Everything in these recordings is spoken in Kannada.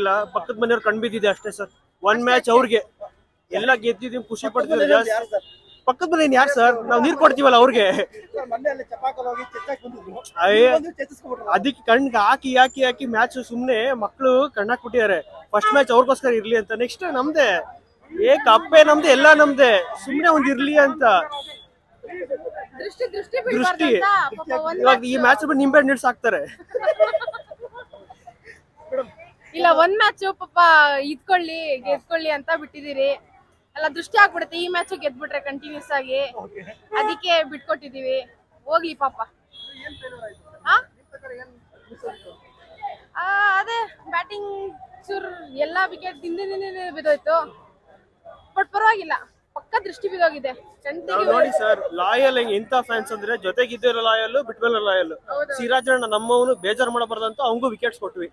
ಇಲ್ಲ, ಪಕ್ಕದ ಮನೆಯವ್ರು ಕಣ್ ಬಿದ್ದಿದೆ ಅಷ್ಟೇ ಸರ್. ಒನ್ ಮ್ಯಾಚ್ ಅವ್ರಿಗೆ ಎಲ್ಲ ಗೆದ್ದಿದ್ದೀವಿ, ಖುಷಿ ಪಡ್ತಿದ್ದಾರೆ ಜಾಸ್ತಿ. ಪಕ್ಕದ ಮನೆ ಯಾರು ಸರ್, ನಾವು ನೀರ್ ಕೊಡ್ತೀವಲ್ಲ ಅವ್ರಿಗೆ. ಅದಕ್ಕೆ ಕಣ್ಗೆ ಹಾಕಿ ಹಾಕಿ ಹಾಕಿ ಮ್ಯಾಚ್ ಸುಮ್ನೆ ಮಕ್ಳು ಕಣ್ಣಾಕ್ಬಿಟ್ಟಿದ್ದಾರೆ. ಫಸ್ಟ್ ಮ್ಯಾಚ್ ಅವ್ರಿಗೋಸ್ಕರ ಇರ್ಲಿ ಅಂತ, ನೆಕ್ಸ್ಟ್ ನಮ್ದೆ ಕಪ್ಪೆ ನಮ್ದೆ, ಎಲ್ಲಾ ನಮ್ದೆ, ಸುಮ್ನೆ ಒಂದ್ ಇರ್ಲಿ ಅಂತ ದೃಷ್ಟಿ. ಇವಾಗ ಈ ಮ್ಯಾಚ್ ನಿಂಬೆ ಹಣ್ಣು ಹಾಕ್ತಾರೆ. ಇಲ್ಲ, ಒಂದ್ ಮ್ಯಾಚ್ ಪಾಪ ಇದ್ಕೊಳ್ಳಿ ಗೆದ್ಕೊಳ್ಳಿ ಅಂತ ಬಿಟ್ಟಿದೀರಿ. ಎಲ್ಲ ದೃಷ್ಟಿ ಆಗ್ಬಿಡುತ್ತೆ. ಈ ಮ್ಯಾಚ್ ಗೆದ್ಬಿಟ್ರೆ ಕಂಟಿನ್ಯೂಸ್ ಆಗಿ, ಅದಕ್ಕೆ ಬಿಟ್ಕೊಟ್ಟಿದೀವಿ. ಹೋಗ್ಲಿ ಪಾಪ. ಅದೇ ಬ್ಯಾಟಿಂಗ್ ಚೂರ್ ಎಲ್ಲಾ ವಿಕೆಟ್ ದಿನ ಬಿದ್ದೋಯ್ತು. ಬಟ್ ಪರವಾಗಿಲ್ಲ, ಪಕ್ಕ ದೃಷ್ಟಿ ಬಿದ್ದೋಗಿದೆ. ನೋಡಿ ಸರ್, ಲಾಯಲ್ ಎಂತ ಫ್ಯಾನ್ಸ್ ಅಂದ್ರೆ ಜೊತೆಗಿದ್ದಿರೋ ಲಾಯಲ್, ಬಿಟ್ಮೇಲೆ ಲಾಯಲ್. ಸಿರಾಜಣ್ಣ ನಮ್ಮವನು ಬೇಜಾರ್ ಮಾಡಬಾರ್ದಂತ ಅವಂಗೂ ವಿಕೆಟ್ಸ್ ಕೊಟ್ವಿ.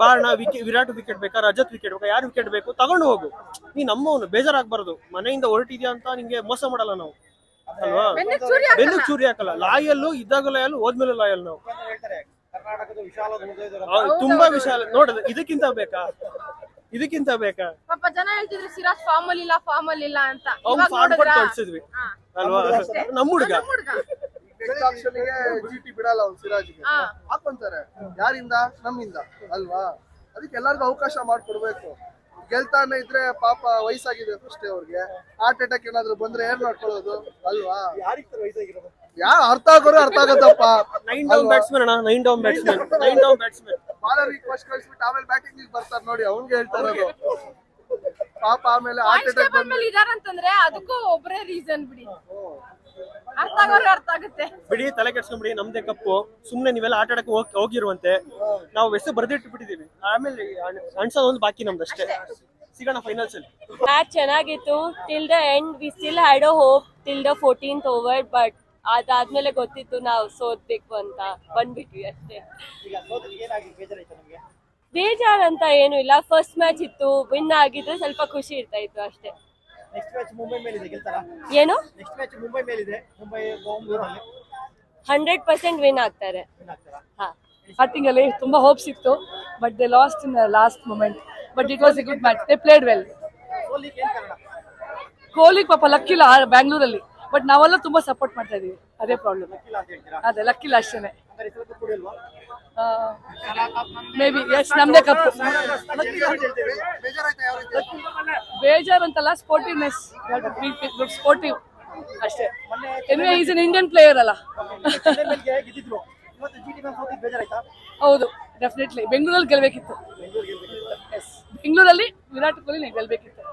ಬಾರ್ಣ ವಿರಾಟ್ ವಿಕೆಟ್ ಬೇಕಾ, ರಜತ್ ವಿಕೆಟ್ ಬೇಕಾ, ಯಾರು ವಿಕೆಟ್ ಬೇಕು ತಗೊಂಡು ಹೋಗು, ನೀ ನಮ್ಮವನು ಬೇಜಾರಾಗ್ಬಾರ್ದು. ಮನೆಯಿಂದ ಹೊರಟಿದ್ಯಾ ಅಂತ ನಿಂಗೆ ಮೋಸ ಮಾಡಲ್ಲ ನಾವು, ಅಲ್ವಾ? ಬೆನ್ನು ಚೂರಿ ಹಾಕಲ್ಲ. ಲಾಯಲ್ ಇದ್ದಾಗ ಲಾಯಲ್, ಹೋದ್ಮೇಲೆ ಲಾಯಲ್ ನಾವು. ತುಂಬಾ ವಿಶಾಲ ನೋಡೋದು. ಇದಕ್ಕಿಂತ ಬೇಕಾ? ಪಾಪ ಜನ ಹೇಳ್ತಿದ್ರು ಸಿರಾಜ್ ಫಾರ್ಮ್ ಅಲ್ಲಿ ಇಲ್ಲ ಅಂತ. ಅವ್ನು ಫಾರ್ಮ್ ಕೊಟ್ಟು ಕಳ್ಸಿದ್ವಿ ಅಲ್ವಾ? ನಮ್ಮ ಹುಡುಗ ಜಿಟಿ ಬಿಡಲ್ಲ ಅವ್ನು ಸಿರಾಜ್ಗೆ ಹಾಕೊಂತಾರೆ. ಯಾರಿಂದ? ನಮ್ಮಿಂದ ಅಲ್ವಾ? ಅದಕ್ಕೆ ಎಲ್ಲರಿಗೂ ಅವಕಾಶ ಮಾಡ್ಕೊಡ್ಬೇಕು. ಗೆಲ್ತಾನೆ ಇದ್ರೆ ಪಾಪ ವಯಸ್ಸಾಗಿದೆ ಫಸ್ಟ್ ಅವ್ರಿಗೆ. ಹಾರ್ಟ್ ಅಟ್ಯಾಕ್ ಏನಾದ್ರು ಬಂದ್ರೆ ಏನ್ ಮಾಡ್ಕೊಳ್ಳೋದು ಅಲ್ವಾ? ಯಾರು ಅರ್ಥ ಆಗತ್ತಪ್ಪ. 9 ಡೌನ್ ಬ್ಯಾಟ್ಸ್ಮನ್ ಅಣ್ಣ, 9 ಡೌನ್ ಬ್ಯಾಟ್ಸ್ಮನ್ ಬಾಲರ್ ಫಸ್ಟ್ ಕಳಿಸ್ಬಿಟ್ಟು ಆಮೇಲೆ ಬ್ಯಾಟಿಂಗ್ ಬರ್ತಾರೆ ನೋಡಿ, ಅವ್ನ್ಗೆ ಹೇಳ್ತಾರೆ ಪಾಪ. ಆಮೇಲೆ ಹಾರ್ಟ್ ಅಟ್ಯಾಕ್ ಇದಾರಂತಂದ್ರೆ ಅದಕ್ಕೂ ಒಬ್ಬರೇ ರೀಸನ್ ಬಿಡಿ. ಅರ್ಥ ಆಗುತ್ತೆ ಬಿಡಿ, ತಲೆ ಕೆಡ್ಸ್ಕೊಂಡ್ಬಿಡಿ. ನಮ್ದೇ ಕಪ್ಪು, ಸುಮ್ನೆ ನೀವೆಲ್ಲ ಆಟ ಆಡಕ್ಕೆ ಹೋಗಿರುವಂತೆ. ನಾವು ಹೆಸರು ಬರ್ದಿಟ್ಟು ಬಿಟ್ಟಿದೀವಿ. ಆಮೇಲೆ ಅನ್ಸೋದೊಂದು ಬಾಕಿ ನಮ್ದಷ್ಟೇ. ಸಿಗೋಣ ಫೈನಲ್ಸ್ ಅಲ್ಲಿ. ಮ್ಯಾಚ್ ಚೆನ್ನಾಗಿತ್ತು. Till the end we still had a hope till the 14th over. But ಅದಾದ್ಮೇಲೆ ಗೊತ್ತಿತ್ತು ನಾವು ಸೋತ್ಬೇಕು ಅಂತ, ಬಂದ್ಬಿಟ್ವಿ ಅಷ್ಟೇ. ಬೇಜಾರ್ ಅಂತ ಏನು ಇಲ್ಲ. ಫಸ್ಟ್ ಮ್ಯಾಚ್ ಇತ್ತು, ವಿನ್ ಆಗಿದ್ರೆ ಸ್ವಲ್ಪ ಖುಷಿ ಇರ್ತಾ ಇತ್ತು ಅಷ್ಟೇ. ಏನು 100% ವಿನ್ ಆಗ್ತಾರೆ. ಸ್ಟಾರ್ಟಿಂಗ್ ಅಲ್ಲಿ ತುಂಬಾ ಹೋಪ್ಸ್ ಇತ್ತು, but they lost in last moment. But it was A good match. They played well. Kohli ಪಾಪ ಲಕ್ಕಿಲ್ಲ ಬ್ಯಾಂಗ್ಳೂರಲ್ಲಿ, ಬಟ್ ನಾವೆಲ್ಲ ತುಂಬಾ ಸಪೋರ್ಟ್ ಮಾಡ್ತಾ ಇದೀವಿ. ಅದೇ ಪ್ರಾಬ್ಲಮ್. ಅದೇ ಲಕ್ಕಿಲ್ಲ ಅಷ್ಟೇನೆ. ಮೇ ಬಿ ಎಸ್, ನಮ್ದೇ ಕಪ್ಪು. ಬೇಜಾರ್ ಅಂತಲ್ಲ, ಸ್ಪೋರ್ಟಿವ್ನೆಸ್. ಸ್ಪೋರ್ಟಿವ್ ಅಷ್ಟೇ. Anyway is an Indian player ಅಲ್ಲ. ಹೌದು, ಡೆಫಿನೆಟ್ಲಿ. ಬೆಂಗಳೂರಲ್ಲಿ ಗೆಲ್ಬೇಕಿತ್ತು. ಬೆಂಗಳೂರಲ್ಲಿ ವಿರಾಟ್ ಕೊಹ್ಲಿ ಗೆಲ್ಬೇಕಿತ್ತು.